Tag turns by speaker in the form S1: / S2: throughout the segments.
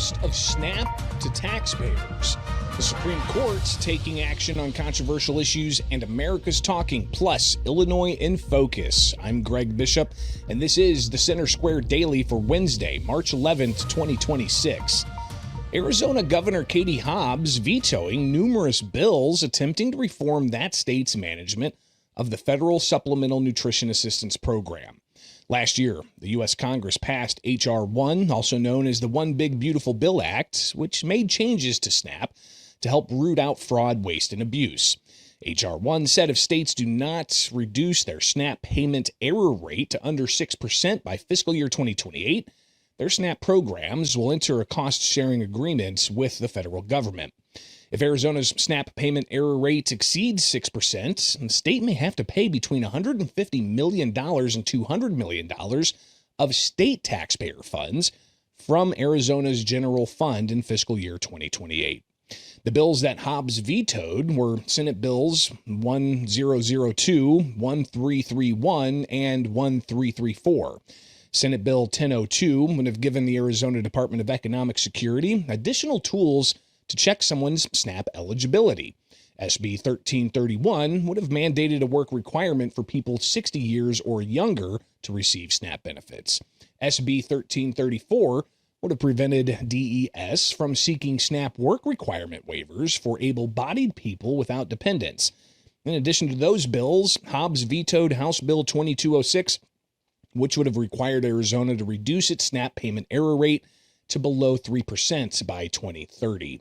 S1: cost of SNAP to taxpayers. The Supreme Court's taking action on controversial issues, and America's talking. Plus, Illinois in focus. I'm Greg Bishop, and this is the Center Square Daily for Wednesday, March 11th, 2026. Arizona Governor Katie Hobbs vetoing numerous bills attempting to reform that state's management of the Federal Supplemental Nutrition Assistance Program. Last year, the U.S. Congress passed H.R. 1, also known as the One Big Beautiful Bill Act, which made changes to SNAP to help root out fraud, waste, and abuse. H.R. 1 said if states do not reduce their SNAP payment error rate to under 6% by fiscal year 2028, their SNAP programs will enter a cost-sharing agreement with the federal government. If Arizona's SNAP payment error rate exceeds 6%, the state may have to pay between $150 million and $200 million of state taxpayer funds from Arizona's general fund in fiscal year 2028. The bills that Hobbs vetoed were Senate Bills 1002, 1331, and 1334. Senate Bill 1002 would have given the Arizona Department of Economic Security additional tools to check someone's SNAP eligibility. SB 1331 would have mandated a work requirement for people 60 years or younger to receive SNAP benefits. SB 1334 would have prevented DES from seeking SNAP work requirement waivers for able-bodied people without dependents. In addition to those bills, Hobbs vetoed House Bill 2206, which would have required Arizona to reduce its SNAP payment error rate to below 3% by 2030.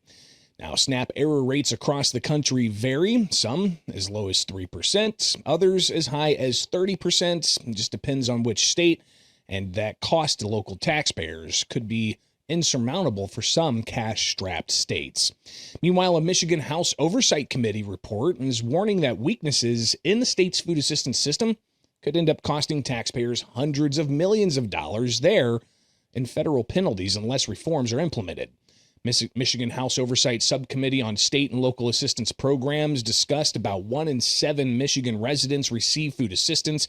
S1: Now, SNAP error rates across the country vary, some as low as 3%, others as high as 30%. It just depends on which state, and that cost to local taxpayers could be insurmountable for some cash-strapped states. Meanwhile, a Michigan House Oversight Committee report is warning that weaknesses in the state's food assistance system could end up costing taxpayers hundreds of millions of dollars there in federal penalties unless reforms are implemented. Michigan House Oversight Subcommittee on State and Local Assistance Programs discussed about 1 in 7 Michigan residents receive food assistance,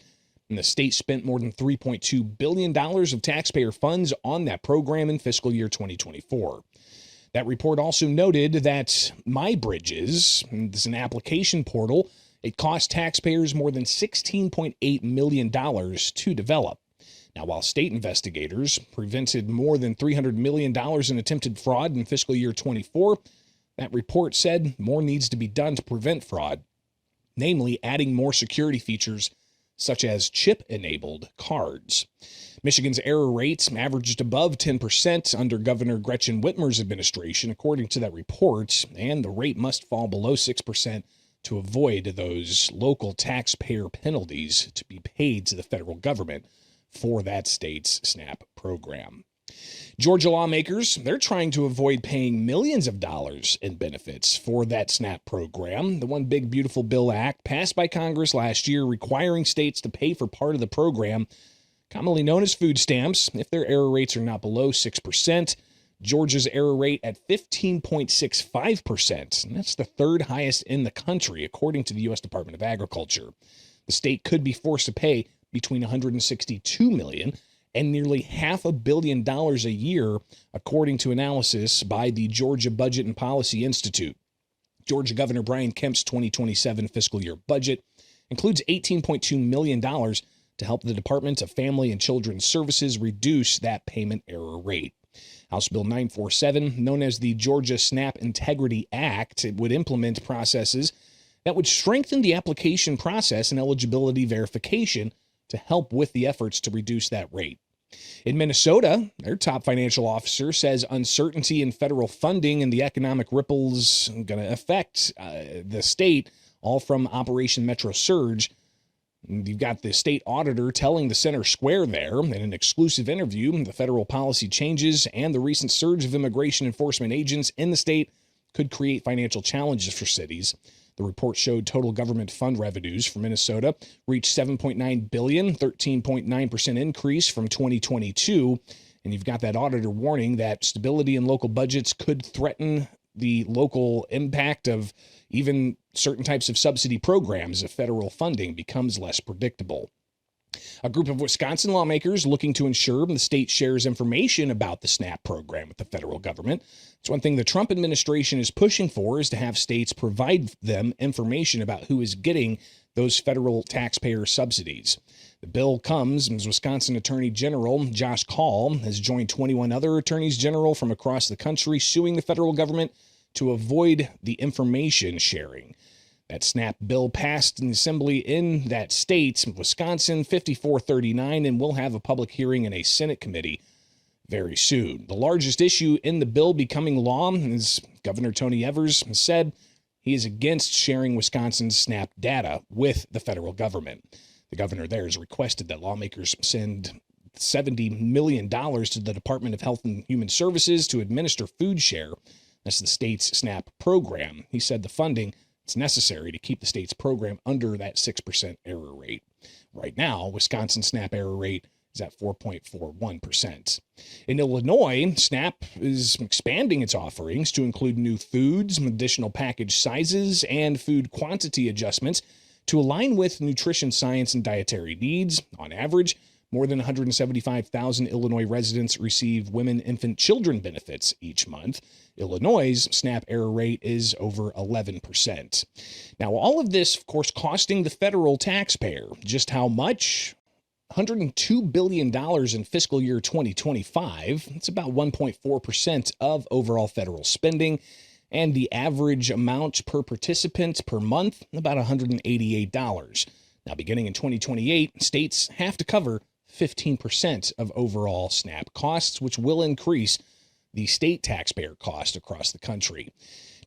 S1: and the state spent more than $3.2 billion of taxpayer funds on that program in fiscal year 2024. That report also noted that MyBridges, this is an application portal, it cost taxpayers more than $16.8 million to develop. Now, while state investigators prevented more than $300 million in attempted fraud in fiscal year 24, that report said more needs to be done to prevent fraud, namely adding more security features such as chip-enabled cards. Michigan's error rates averaged above 10% under Governor Gretchen Whitmer's administration, according to that report, and the rate must fall below 6% to avoid those local taxpayer penalties to be paid to the federal government for that state's SNAP program. Georgia lawmakers, they're trying to avoid paying millions of dollars in benefits for that SNAP program. The One Big Beautiful Bill Act passed by Congress last year requiring states to pay for part of the program, commonly known as food stamps, if their error rates are not below 6%. Georgia's error rate at 15.65%, and that's the third highest in the country, according to the U.S. Department of Agriculture. The state could be forced to pay between $162 million and nearly $500 million a year, according to analysis by the Georgia Budget and Policy Institute. Georgia Governor Brian Kemp's 2027 fiscal year budget includes $18.2 million to help the Department of Family and Children's Services reduce that payment error rate. House Bill 947, known as the Georgia SNAP Integrity Act, it would implement processes that would strengthen the application process and eligibility verification to help with the efforts to reduce that rate. In Minnesota, their top financial officer says uncertainty in federal funding and the economic ripples are going to affect the state, all from Operation Metro Surge. You've got the state auditor telling the Center Square there in an exclusive interview the federal policy changes and the recent surge of immigration enforcement agents in the state could create financial challenges for cities. The report showed total government fund revenues for Minnesota reached $7.9 billion, 13.9% increase from 2022. And you've got that auditor warning that stability in local budgets could threaten the local impact of even certain types of subsidy programs if federal funding becomes less predictable. A group of Wisconsin lawmakers looking to ensure the state shares information about the SNAP program with the federal government. It's one thing the Trump administration is pushing for is to have states provide them information about who is getting those federal taxpayer subsidies. The bill comes as Wisconsin Attorney General Josh Kaul has joined 21 other attorneys general from across the country suing the federal government to avoid the information sharing. That SNAP bill passed in the assembly in that state, Wisconsin, 54-39, and will have a public hearing in a Senate committee very soon. The largest issue in the bill becoming law, as Governor Tony Evers said, he is against sharing Wisconsin's SNAP data with the federal government. The governor there has requested that lawmakers send $70 million to the Department of Health and Human Services to administer food share. That's the state's SNAP program. He said the funding is necessary to keep the state's program under that 6% error rate. Right now, Wisconsin's SNAP error rate is at 4.41%. In Illinois, SNAP is expanding its offerings to include new foods, additional package sizes, and food quantity adjustments to align with nutrition science and dietary needs. On average, more than 175,000 Illinois residents receive women, infant, children benefits each month. Illinois' SNAP error rate is over 11%. Now, all of this, of course, costing the federal taxpayer. Just how much? $102 billion in fiscal year 2025. It's about 1.4% of overall federal spending. And the average amount per participant per month, about $188. Now, beginning in 2028, states have to cover 15% of overall SNAP costs, which will increase the state taxpayer cost across the country.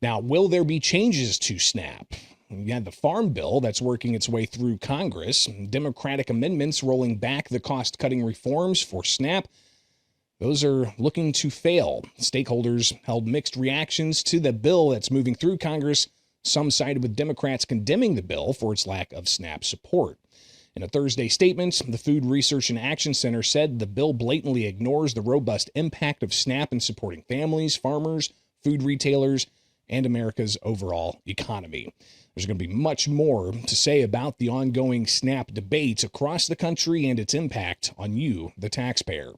S1: Now, will there be changes to SNAP? We had the Farm Bill that's working its way through Congress, Democratic amendments rolling back the cost-cutting reforms for SNAP. Those are looking to fail. Stakeholders held mixed reactions to the bill that's moving through Congress. Some sided with Democrats condemning the bill for its lack of SNAP support. In a Thursday statement, the Food Research and Action Center said the bill blatantly ignores the robust impact of SNAP in supporting families, farmers, food retailers, and America's overall economy. There's going to be much more to say about the ongoing SNAP debates across the country and its impact on you, the taxpayer.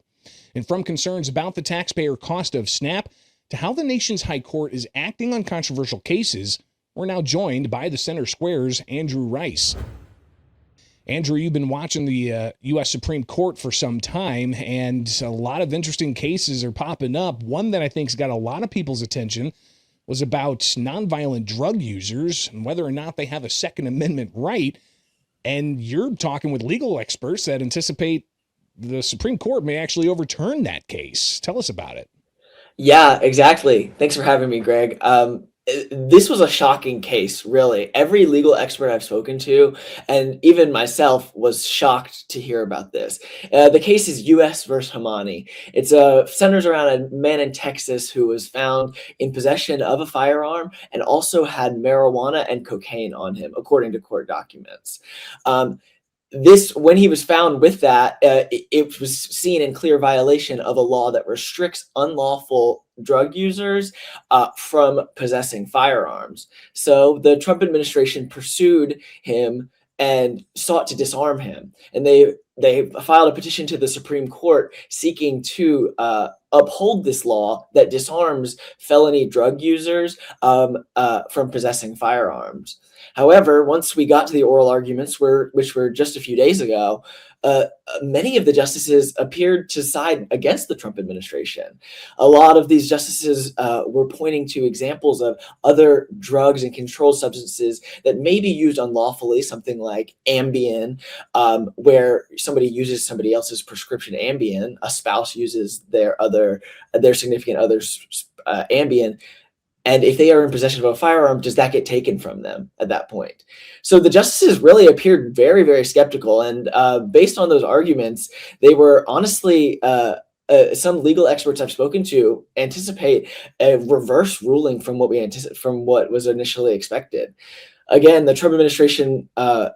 S1: And from concerns about the taxpayer cost of SNAP to how the nation's high court is acting on controversial cases, we're now joined by the Center Square's Andrew Rice. Andrew, you've been watching the U.S. Supreme Court for some time, and a lot of interesting cases are popping up. One that I think's got a lot of people's attention was about nonviolent drug users and whether or not they have a Second Amendment right. And you're talking with legal experts that anticipate the Supreme Court may actually overturn that case. Tell us about it.
S2: Yeah, exactly. Thanks for having me, Greg. This was a shocking case, really. Every legal expert I've spoken to, and even myself, was shocked to hear about this. The case is U.S. versus Hamani. It centers around a man in Texas who was found in possession of a firearm and also had marijuana and cocaine on him, according to court documents. When he was found with that, it was seen in clear violation of a law that restricts unlawful drug users from possessing firearms. So the Trump administration pursued him and sought to disarm him. And they filed a petition to the Supreme Court seeking to uphold this law that disarms felony drug users from possessing firearms. However, once we got to the oral arguments, which were just a few days ago, many of the justices appeared to side against the Trump administration. A lot of these justices were pointing to examples of other drugs and controlled substances that may be used unlawfully, something like Ambien, where somebody uses somebody else's prescription Ambien, a spouse uses their significant other's Ambien. And if they are in possession of a firearm, does that get taken from them at that point? So the justices really appeared very, very skeptical. And based on those arguments, they were honestly, some legal experts I've spoken to anticipate a reverse ruling from what was initially expected. Again, the Trump administration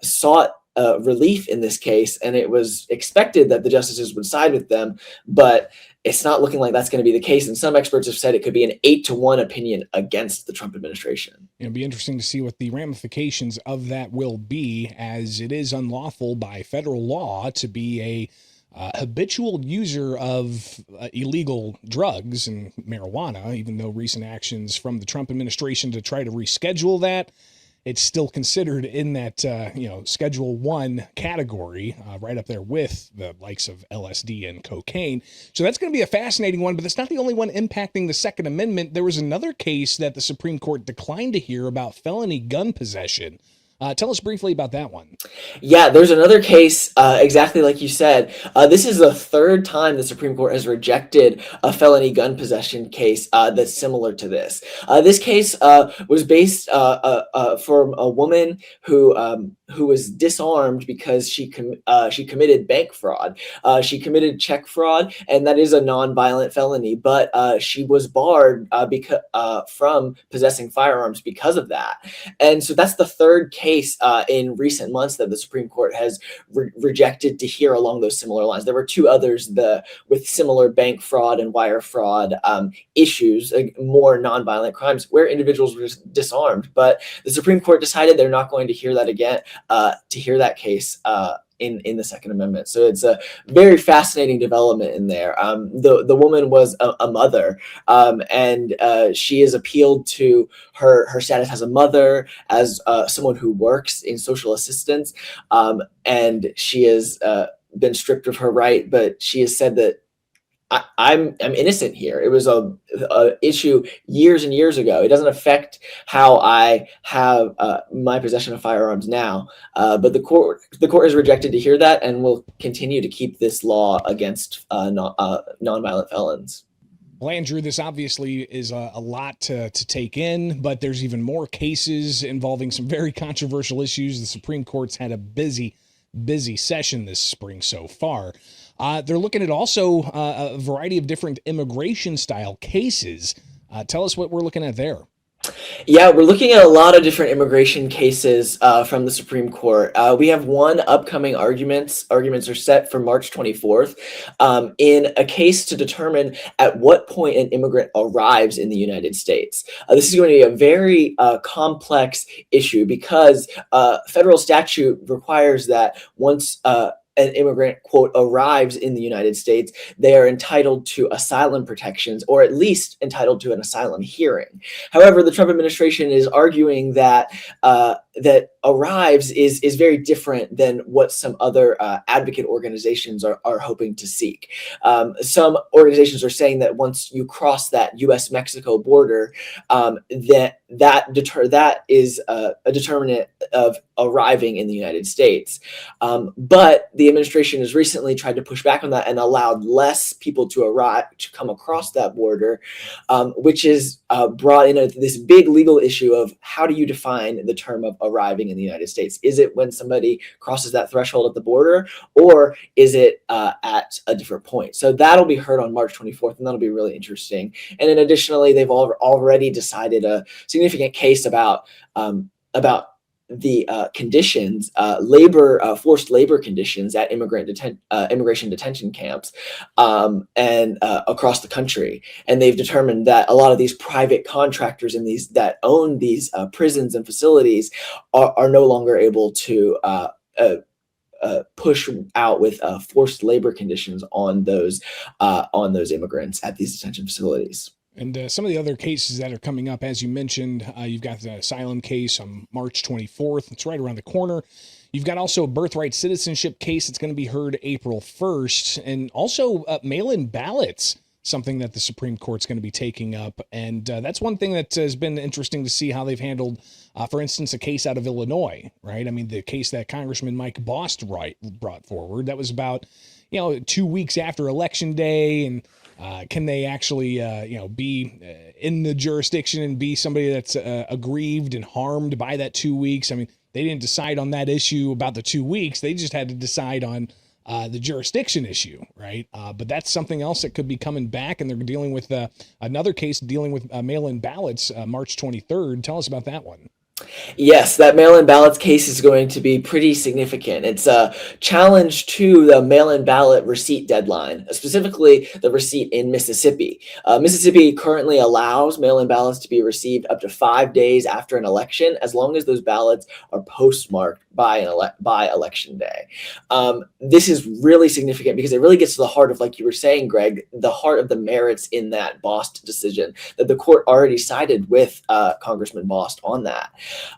S2: sought relief in this case, and it was expected that the justices would side with them, but it's not looking like that's going to be the case. And some experts have said it could be an 8-1 opinion against the Trump administration.
S1: It'll be interesting to see what the ramifications of that will be, as it is unlawful by federal law to be a habitual user of illegal drugs and marijuana, even though recent actions from the Trump administration to try to reschedule that, it's still considered in that, Schedule 1 category, right up there with the likes of LSD and cocaine. So that's going to be a fascinating one, but it's not the only one impacting the Second Amendment. There was another case that the Supreme Court declined to hear about felony gun possession. Tell us briefly about that one.
S2: Yeah, there's another case, exactly like you said. This is the third time the Supreme Court has rejected a felony gun possession case that's similar to this. This case was based from a woman who was disarmed because she committed bank fraud. She committed check fraud, and that is a non-violent felony. But she was barred from possessing firearms because of that. And so that's the third case in recent months that the Supreme Court has rejected to hear along those similar lines. There were two others with similar bank fraud and wire fraud issues, more nonviolent crimes where individuals were disarmed. But the Supreme Court decided they're not going to hear that again, to hear that case in the Second Amendment. So it's a very fascinating development in there. The woman was a mother, and she has appealed to her status as a mother, as someone who works in social assistance, and she has been stripped of her right, but she has said that I'm innocent here. It was a issue years and years ago. It doesn't affect how I have my possession of firearms now. But the court has rejected to hear that, and will continue to keep this law against nonviolent felons.
S1: Well, Andrew, this obviously is a lot to take in, but there's even more cases involving some very controversial issues. The Supreme Court's had a busy session this spring so far. They're looking at also a variety of different immigration style cases. Tell us what we're looking at there.
S2: Yeah, we're looking at a lot of different immigration cases from the Supreme Court. We have one upcoming arguments. Arguments are set for March 24th in a case to determine at what point an immigrant arrives in the United States. This is going to be a very complex issue because federal statute requires that once an immigrant, quote, arrives in the United States, they are entitled to asylum protections, or at least entitled to an asylum hearing. However, the Trump administration is arguing that that arrives is very different than what some other advocate organizations are hoping to seek. Some organizations are saying that once you cross that U.S.-Mexico border, that is a determinant of arriving in the United States. But the administration has recently tried to push back on that and allowed less people to come across that border, which is brought in this big legal issue of how do you define the term of arriving in the United States? Is it when somebody crosses that threshold at the border, or is it at a different point? So that'll be heard on March 24th, and that'll be really interesting. And then additionally, they've already decided a significant case about the conditions, forced labor conditions at immigration detention camps and across the country. And they've determined that a lot of these private contractors that own these prisons and facilities are no longer able to push out with forced labor conditions on those immigrants at these detention facilities.
S1: And some of the other cases that are coming up, as you mentioned, you've got the asylum case on March 24th. It's right around the corner. You've got also a birthright citizenship case that's going to be heard April 1st. And also mail-in ballots, something that the Supreme Court's going to be taking up. And that's one thing that has been interesting to see how they've handled, for instance, a case out of Illinois, right? I mean, the case that Congressman Mike Bost brought forward, that was about, 2 weeks after Election Day, and can they actually, be in the jurisdiction and be somebody that's aggrieved and harmed by that 2 weeks? I mean, they didn't decide on that issue about the 2 weeks. They just had to decide on the jurisdiction issue, right? But that's something else that could be coming back, and they're dealing with another case dealing with mail-in ballots March 23rd. Tell us about that one.
S2: Yes, that mail-in ballots case is going to be pretty significant. It's a challenge to the mail-in ballot receipt deadline, specifically the receipt in Mississippi. Mississippi currently allows mail-in ballots to be received up to 5 days after an election, as long as those ballots are postmarked by election day. This is really significant because it really gets to the heart of, like you were saying, Greg, the heart of the merits in that Bost decision that the court already sided with Congressman Bost on that.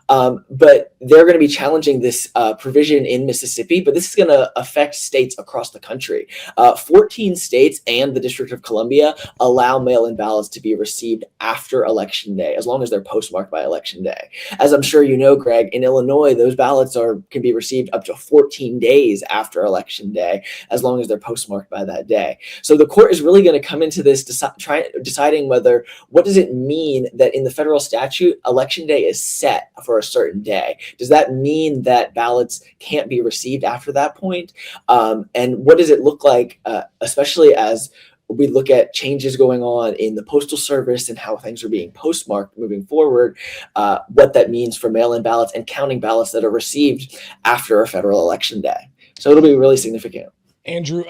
S2: But they're going to be challenging this provision in Mississippi, but this is going to affect states across the country. 14 states and the District of Columbia allow mail-in ballots to be received after Election Day, as long as they're postmarked by Election Day. As I'm sure you know, Greg, in Illinois, those ballots can be received up to 14 days after Election Day, as long as they're postmarked by that day. So the court is really going to come into this deciding what does it mean that in the federal statute, Election Day is set for a certain day? Does that mean that ballots can't be received after that point? And what does it look like, especially as we look at changes going on in the Postal Service and how things are being postmarked moving forward, what that means for mail-in ballots and counting ballots that are received after a federal election day. So it'll be really significant.
S1: Andrew,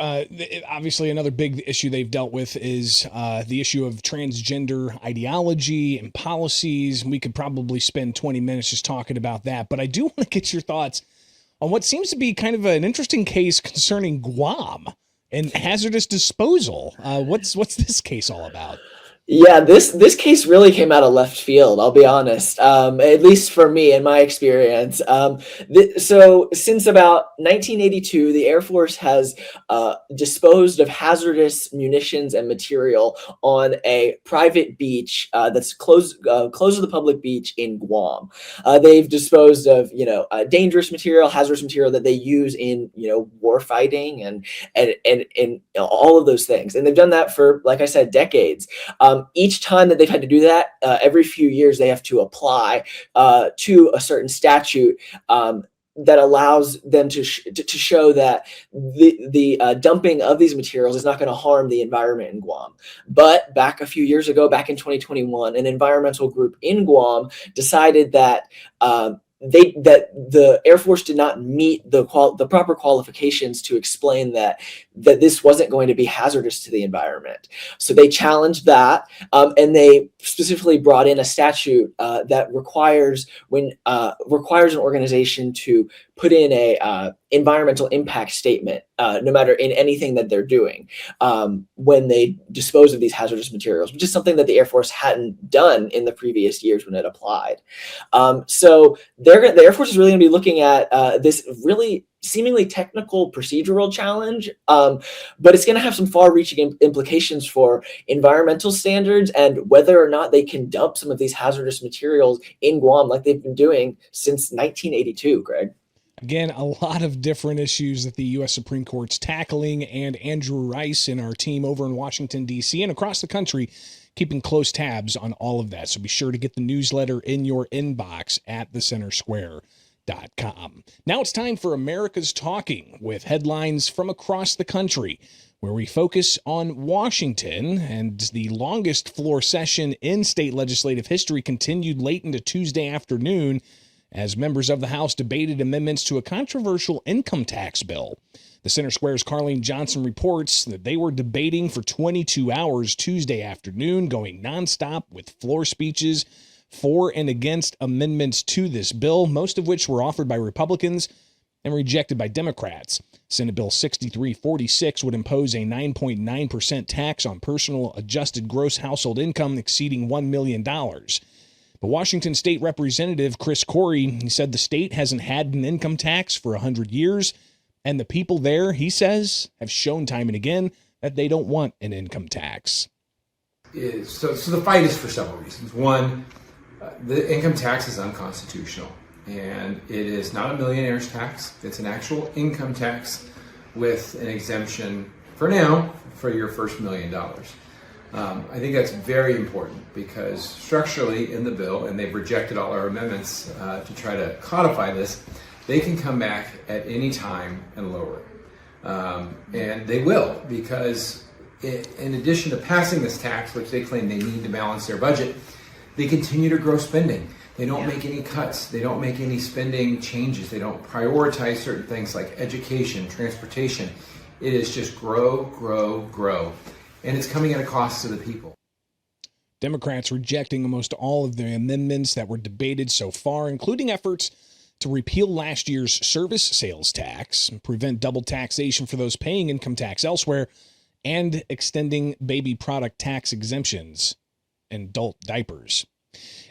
S1: obviously another big issue they've dealt with is the issue of transgender ideology and policies. We could probably spend 20 minutes just talking about that, but I do want to get your thoughts on what seems to be kind of an interesting case concerning Guam and hazardous disposal. What's this case all about?
S2: Yeah, this case really came out of left field, I'll be honest, at least for me in my experience. So since about 1982, the Air Force has disposed of hazardous munitions and material on a private beach that's closed to the public beach in Guam. They've disposed of, dangerous material, hazardous material that they use in, war fighting and all of those things. And they've done that for, like I said, decades. Each time that they've had to do that, every few years they have to apply to a certain statute that allows them to show that the dumping of these materials is not going to harm the environment in Guam. But back a few years ago, back in 2021, an environmental group in Guam decided that the Air Force did not meet the proper qualifications to explain that this wasn't going to be hazardous to the environment. So they challenged that, and they specifically brought in a statute that requires an organization to put in a environmental impact statement, no matter in anything that they're doing, when they dispose of these hazardous materials, which is something that the Air Force hadn't done in the previous years when it applied. So the Air Force is really going to be looking at this really seemingly technical procedural challenge, but it's going to have some far-reaching implications for environmental standards and whether or not they can dump some of these hazardous materials in Guam like they've been doing since 1982, Greg.
S1: Again, a lot of different issues that the U.S. Supreme Court's tackling, and Andrew Rice and our team over in Washington, D.C. and across the country keeping close tabs on all of that. So be sure to get the newsletter in your inbox at thecentersquare.com. Now it's time for America's Talking, with headlines from across the country, where we focus on Washington. And the longest floor session in state legislative history continued late into Tuesday afternoon as members of the House debated amendments to a controversial income tax bill. The Center Square's Carlene Johnson reports that they were debating for 22 hours Tuesday afternoon, going nonstop with floor speeches for and against amendments to this bill, most of which were offered by Republicans and rejected by Democrats. Senate Bill 6346 would impose a 9.9% tax on personal adjusted gross household income exceeding $1 million. But Washington State Representative Chris Corey, he said the state hasn't had an income tax for 100 years, and the people there, he says, have shown time and again that they don't want an income tax.
S3: So the fight is for several reasons. One, the income tax is unconstitutional, and it is not a millionaire's tax. It's an actual income tax with an exemption, for now, for your first $1 million. I think that's very important because structurally in the bill, and they've rejected all our amendments to try to codify this, they can come back at any time and lower it. And they will, because in addition to passing this tax, which they claim they need to balance their budget, they continue to grow spending. They don't make any cuts. They don't make any spending changes. They don't prioritize certain things like education, transportation. It is just grow, grow, grow. And it's coming at a cost to the people.
S1: Democrats rejecting almost all of the amendments that were debated so far, including efforts to repeal last year's service sales tax, prevent double taxation for those paying income tax elsewhere, and extending baby product tax exemptions and adult diapers.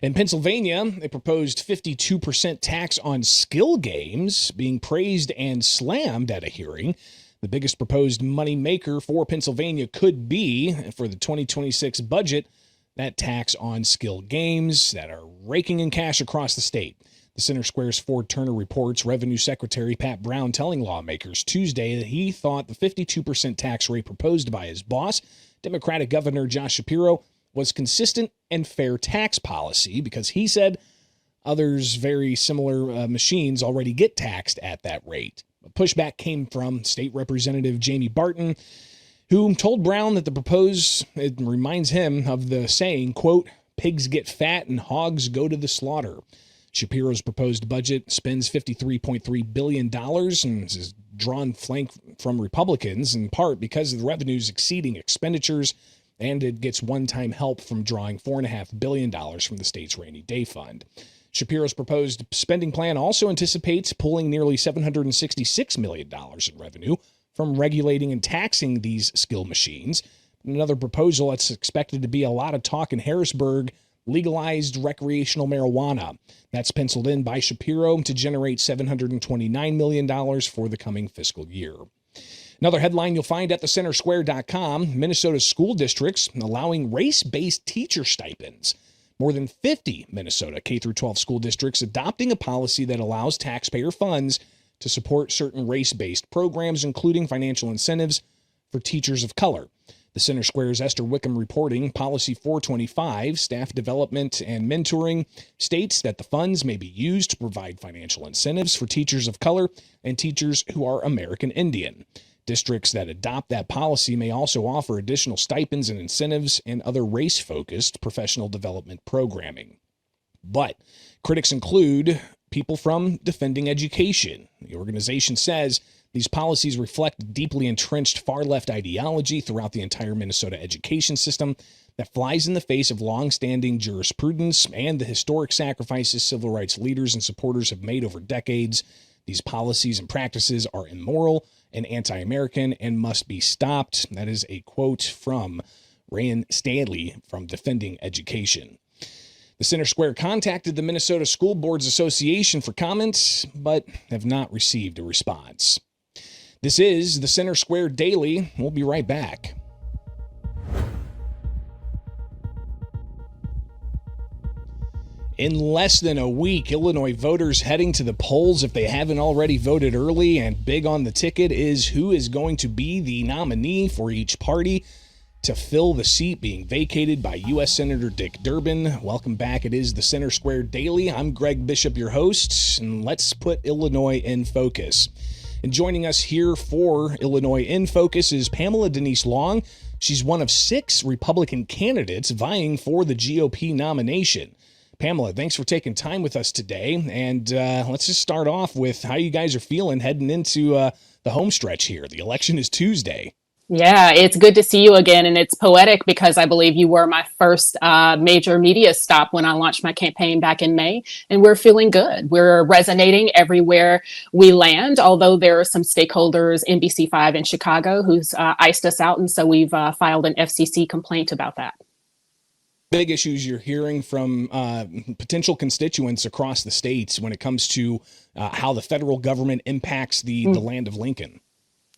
S1: In Pennsylvania, a proposed 52% tax on skill games being praised and slammed at a hearing. The biggest proposed money maker for Pennsylvania could be, for the 2026 budget, that tax on skill games that are raking in cash across the state. The Center Square's Ford Turner reports Revenue Secretary Pat Brown telling lawmakers Tuesday that he thought the 52% tax rate proposed by his boss, Democratic Governor Josh Shapiro, was consistent and fair tax policy because he said others very similar machines already get taxed at that rate. A pushback came from State Representative Jamie Barton, who told Brown that the proposed, it reminds him of the saying, quote, pigs get fat and hogs go to the slaughter. Shapiro's proposed budget spends $53.3 billion and is drawn flank from Republicans, in part because of the revenues exceeding expenditures, and it gets one-time help from drawing $4.5 billion from the state's rainy day fund. Shapiro's proposed spending plan also anticipates pulling nearly $766 million in revenue from regulating and taxing these skill machines. Another proposal that's expected to be a lot of talk in Harrisburg, legalized recreational marijuana. That's penciled in by Shapiro to generate $729 million for the coming fiscal year. Another headline you'll find at thecentersquare.com, Minnesota school districts allowing race-based teacher stipends. More than 50 Minnesota K-12 school districts adopting a policy that allows taxpayer funds to support certain race-based programs, including financial incentives for teachers of color. The Center Square's Esther Wickham reporting Policy 425, Staff Development and Mentoring, states that the funds may be used to provide financial incentives for teachers of color and teachers who are American Indian. Districts that adopt that policy may also offer additional stipends and incentives and other race-focused professional development programming. But critics include people from Defending Education. The organization says these policies reflect deeply entrenched far-left ideology throughout the entire Minnesota education system that flies in the face of long-standing jurisprudence and the historic sacrifices civil rights leaders and supporters have made over decades. These policies and practices are immoral and anti-American and must be stopped. That is a quote from Ryan Stanley from Defending Education. The Center Square contacted the Minnesota School Boards Association for comments, but have not received a response. This is the Center Square Daily. We'll be right back. In less than a week, Illinois voters heading to the polls if they haven't already voted early, and big on the ticket is who is going to be the nominee for each party to fill the seat being vacated by U.S. Senator Dick Durbin. Welcome back. It is the Center Square Daily. I'm Greg Bishop, your host, and let's put Illinois in focus. And joining us here for Illinois in Focus is Pamela Denise Long. She's one of 6 Republican candidates vying for the GOP nomination. Pamela, thanks for taking time with us today. And let's just start off with how you guys are feeling heading into the home stretch here. The election is Tuesday.
S4: Yeah, it's good to see you again. And it's poetic because I believe you were my first major media stop when I launched my campaign back in May. And we're feeling good. We're resonating everywhere we land, although there are some stakeholders, NBC5 in Chicago, who's iced us out. And so we've filed an FCC complaint about that.
S1: Big issues you're hearing from potential constituents across the states when it comes to how the federal government impacts the land of Lincoln.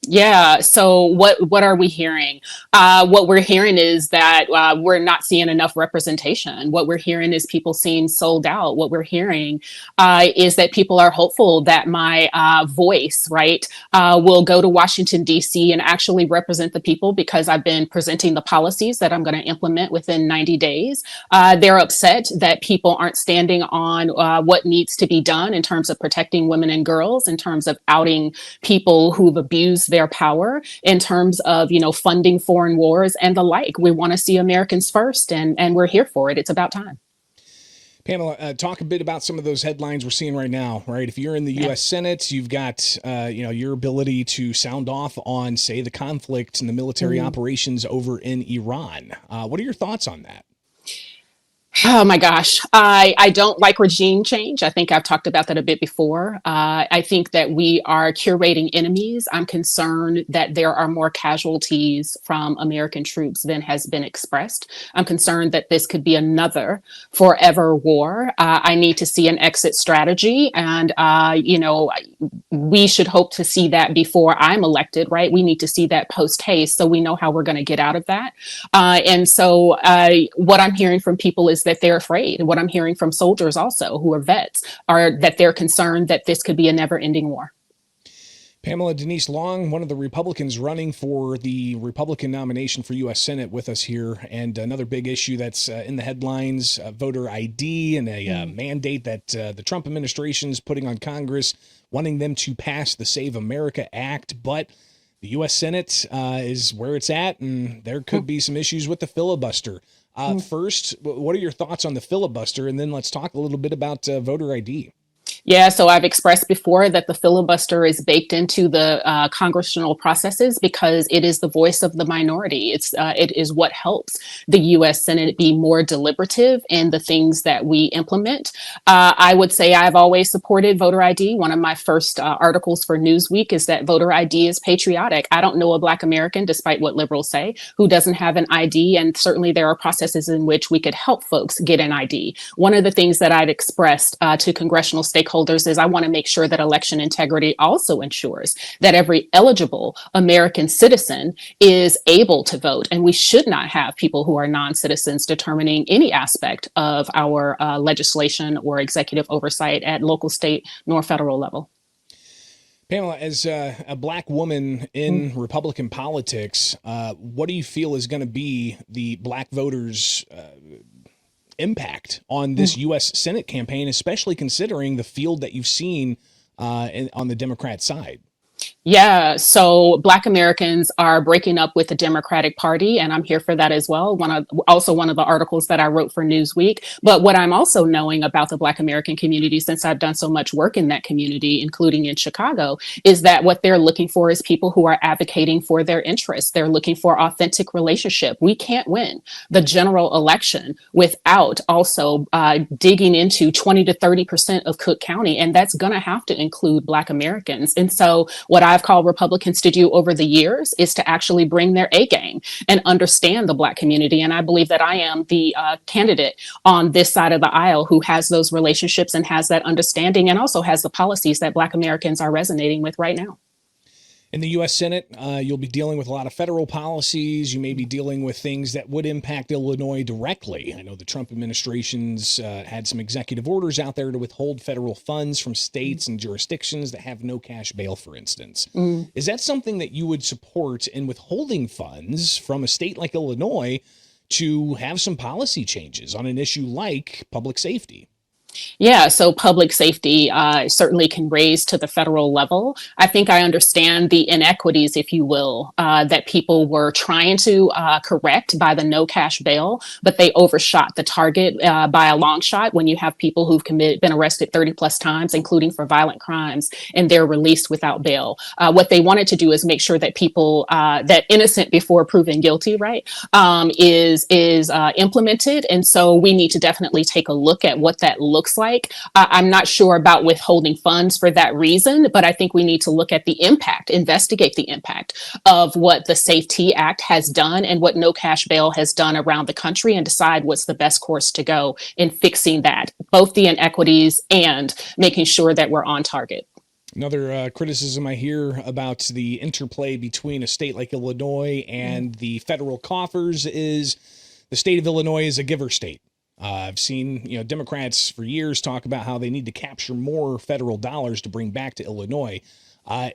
S4: Yeah. So what are we hearing? What we're hearing is that we're not seeing enough representation. What we're hearing is people seeing sold out. What we're hearing is that people are hopeful that my voice, right, will go to Washington, D.C. and actually represent the people because I've been presenting the policies that I'm going to implement within 90 days. They're upset that people aren't standing on what needs to be done in terms of protecting women and girls, in terms of outing people who've abused their power, in terms of, funding foreign wars and the like. We want to see Americans first, and we're here for it. It's about time.
S1: Pamela, talk a bit about some of those headlines we're seeing right now, right? If you're in the U.S. Senate, you've got, your ability to sound off on, say, the conflict and the military operations over in Iran. What are your thoughts on that?
S4: Oh my gosh. I don't like regime change. I think I've talked about that a bit before. I think that we are curating enemies. I'm concerned that there are more casualties from American troops than has been expressed. I'm concerned that this could be another forever war. I need to see an exit strategy. And, we should hope to see that before I'm elected, right? We need to see that post haste so we know how we're going to get out of that. What I'm hearing from people is that they're afraid. What I'm hearing from soldiers also who are vets are that they're concerned that this could be a never ending war.
S1: Pamela Denise Long, one of the Republicans running for the Republican nomination for U.S. Senate with us here. And another big issue that's in the headlines, voter ID and a mandate that the Trump administration is putting on Congress, wanting them to pass the Save America Act. But the U.S. Senate is where it's at, and there could be some issues with the filibuster. First, what are your thoughts on the filibuster? And then let's talk a little bit about voter ID.
S4: Yeah, so I've expressed before that the filibuster is baked into the congressional processes because it is the voice of the minority. It is what helps the U.S. Senate be more deliberative in the things that we implement. I would say I've always supported voter ID. One of my first articles for Newsweek is that voter ID is patriotic. I don't know a Black American, despite what liberals say, who doesn't have an ID, and certainly there are processes in which we could help folks get an ID. One of the things that I've expressed to congressional stakeholders is I want to make sure that election integrity also ensures that every eligible American citizen is able to vote. And we should not have people who are non-citizens determining any aspect of our legislation or executive oversight at local, state, nor federal level.
S1: Pamela, as a Black woman in Republican politics, what do you feel is going to be the Black voters' impact on this U.S. Senate campaign, especially considering the field that you've seen on the Democrat side?
S4: Yeah, so Black Americans are breaking up with the Democratic Party, and I'm here for that as well. One of the articles that I wrote for Newsweek. But what I'm also knowing about the Black American community, since I've done so much work in that community, including in Chicago, is that what they're looking for is people who are advocating for their interests. They're looking for authentic relationship. We can't win the general election without also digging into 20 to 30% of Cook County, and that's going to have to include Black Americans. And so what I've called Republicans to do over the years is to actually bring their A game and understand the Black community. And I believe that I am the candidate on this side of the aisle who has those relationships and has that understanding and also has the policies that Black Americans are resonating with right now.
S1: In the U.S. Senate, you'll be dealing with a lot of federal policies. You may be dealing with things that would impact Illinois directly. I know the Trump administration's had some executive orders out there to withhold federal funds from states and jurisdictions that have no cash bail, for instance. Is that something that you would support in withholding funds from a state like Illinois to have some policy changes on an issue like public safety?
S4: Yeah, so public safety certainly can raise to the federal level. I think I understand the inequities, if you will, that people were trying to correct by the no cash bail, but they overshot the target by a long shot when you have people who've been arrested 30 plus times, including for violent crimes, and they're released without bail. What they wanted to do is make sure that people that innocent before proven guilty, right, is implemented. And so we need to definitely take a look at what that looks like. I'm not sure about withholding funds for that reason, but I think we need to look at the impact, investigate the impact of what the Safety Act has done and what no cash bail has done around the country and decide what's the best course to go in fixing that, both the inequities and making sure that we're on target.
S1: Another criticism I hear about the interplay between a state like Illinois and the federal coffers is the state of Illinois is a giver state. I've seen, Democrats for years talk about how they need to capture more federal dollars to bring back to Illinois.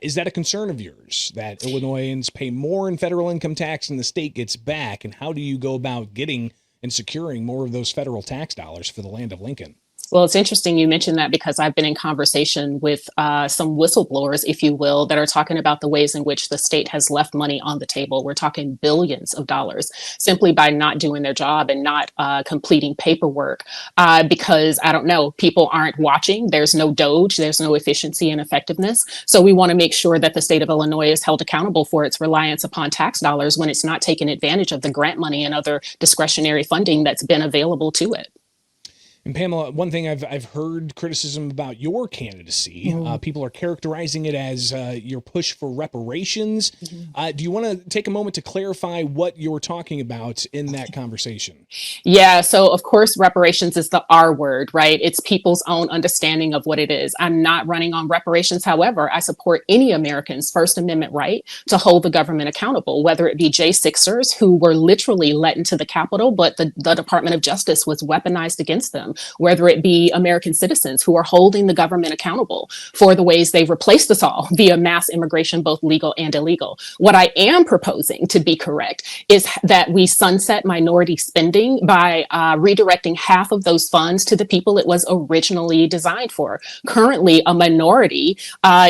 S1: Is that a concern of yours, that Illinoisans pay more in federal income tax than the state gets back? And how do you go about getting and securing more of those federal tax dollars for the land of Lincoln?
S4: Well, it's interesting you mentioned that because I've been in conversation with some whistleblowers, if you will, that are talking about the ways in which the state has left money on the table. We're talking billions of dollars simply by not doing their job and not completing paperwork because, I don't know, people aren't watching. There's no DOGE, there's no efficiency and effectiveness. So we want to make sure that the state of Illinois is held accountable for its reliance upon tax dollars when it's not taking advantage of the grant money and other discretionary funding that's been available to it.
S1: And Pamela, one thing I've heard criticism about your candidacy, people are characterizing it as your push for reparations. Do you want to take a moment to clarify what you're talking about in that conversation?
S4: Yeah, so of course, reparations is the R word, right? It's people's own understanding of what it is. I'm not running on reparations. However, I support any American's First Amendment right to hold the government accountable, whether it be J6ers who were literally let into the Capitol, but the Department of Justice was weaponized against them, whether it be American citizens who are holding the government accountable for the ways they've replaced us all via mass immigration, both legal and illegal. What I am proposing, to be correct, is that we sunset minority spending by redirecting half of those funds to the people it was originally designed for. Currently, a minority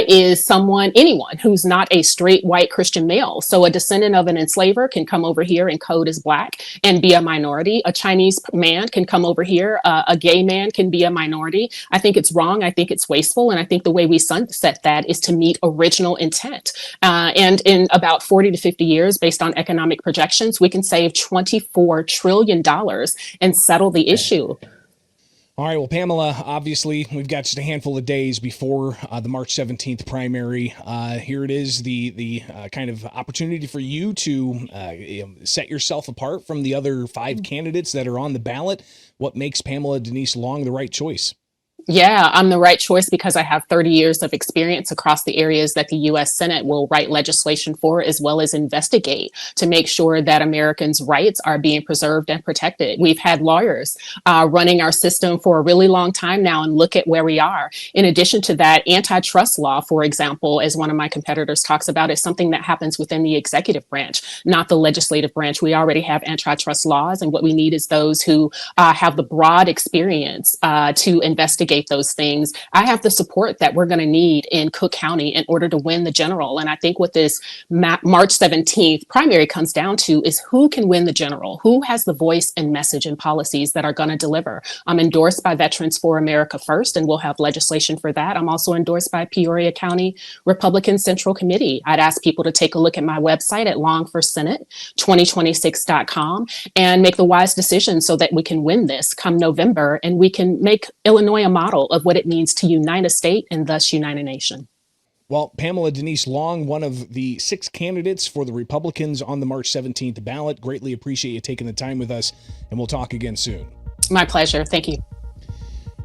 S4: is anyone who's not a straight white Christian male. So a descendant of an enslaver can come over here and code as Black and be a minority. A Chinese man can come over here, a gay man can be a minority. I think it's wrong. I think it's wasteful. And I think the way we sunset that is to meet original intent. And in about 40 to 50 years, based on economic projections, we can save $24 trillion and settle the issue.
S1: All right. Well, Pamela, obviously, we've got just a handful of days before the March 17th primary. Here it is, the kind of opportunity for you to set yourself apart from the other 5 candidates that are on the ballot. What makes Pamela Denise Long the right choice?
S4: Yeah, I'm the right choice because I have 30 years of experience across the areas that the U.S. Senate will write legislation for, as well as investigate to make sure that Americans' rights are being preserved and protected. We've had lawyers running our system for a really long time now, and look at where we are. In addition to that, antitrust law, for example, as one of my competitors talks about, is something that happens within the executive branch, not the legislative branch. We already have antitrust laws, and what we need is those who have the broad experience to investigate those things. I have the support that we're going to need in Cook County in order to win the general. And I think what this March 17th primary comes down to is who can win the general, who has the voice and message and policies that are going to deliver. I'm endorsed by Veterans for America First, and we'll have legislation for that. I'm also endorsed by Peoria County Republican Central Committee. I'd ask people to take a look at my website at longforsenate2026.com and make the wise decision so that we can win this come November, and we can make Illinois a model of what it means to unite a state and thus unite a nation.
S1: Well, Pamela Denise Long, one of the 6 candidates for the Republicans on the March 17th ballot. Greatly appreciate you taking the time with us, and we'll talk again soon.
S4: My pleasure. Thank you.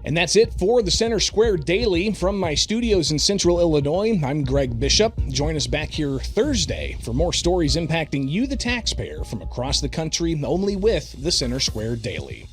S1: And that's it for the Center Square Daily from my studios in Central Illinois. I'm Greg Bishop. Join us back here Thursday for more stories impacting you, the taxpayer, from across the country, only with the Center Square Daily.